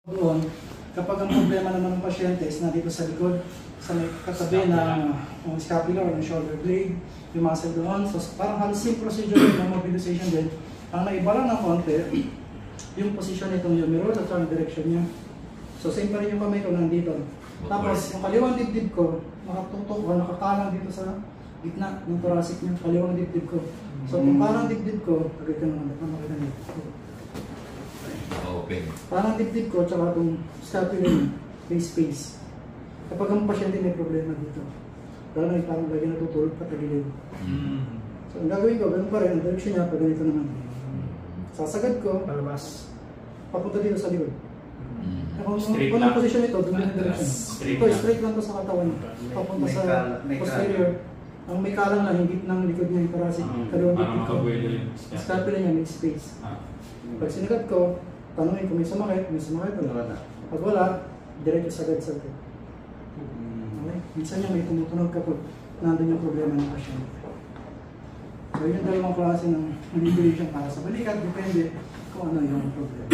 Doon, kapag ang problema naman ng pasyente is nandito sa likod, sa may katabi ng scapular or ng shoulder blade, yung muscle doon, so parang halos same procedure ng mobilization din. Ang naiba lang ng konti, yung position nitong humerus at yung direction niya. So same pa rin yung kamay ko nandito. Tapos yung kaliwang dibdib ko, nakatutok o nakakalang dito sa gitna ng thoracic niya, kaliwang dibdib ko. So kung parang dibdib ko, agad ka naman, makita niyo. Open. Parang dibdib ko, tsaka itong scapula niya, may space. Kapag ang pasyente may problema dito, lalo na parang lagi natutulog pa tagilid. So ang gagawin ko, ganun pa rin, ang direction niya, pag ganito naman. Sasagad ko, palabas, papunta dito sa likod. Kung ang posisyon ito, doon yung direction. Ito, straight lang to sa katawan. Papunta sa posterior. Ang may kalang lang, higit ng likod niya yung thoracic. Kalawang dibdib ko. Scapula niya, may space. Pag sinagat ko, tanongin kung may sumakit wala. Pag wala, diretso sagad-sagad. Okay? Minsan niya may tumutunog kapag nandun yung problema ng pasyente. So yun dalawang klase ng manipulation para sa balikat, depende kung ano yung problema.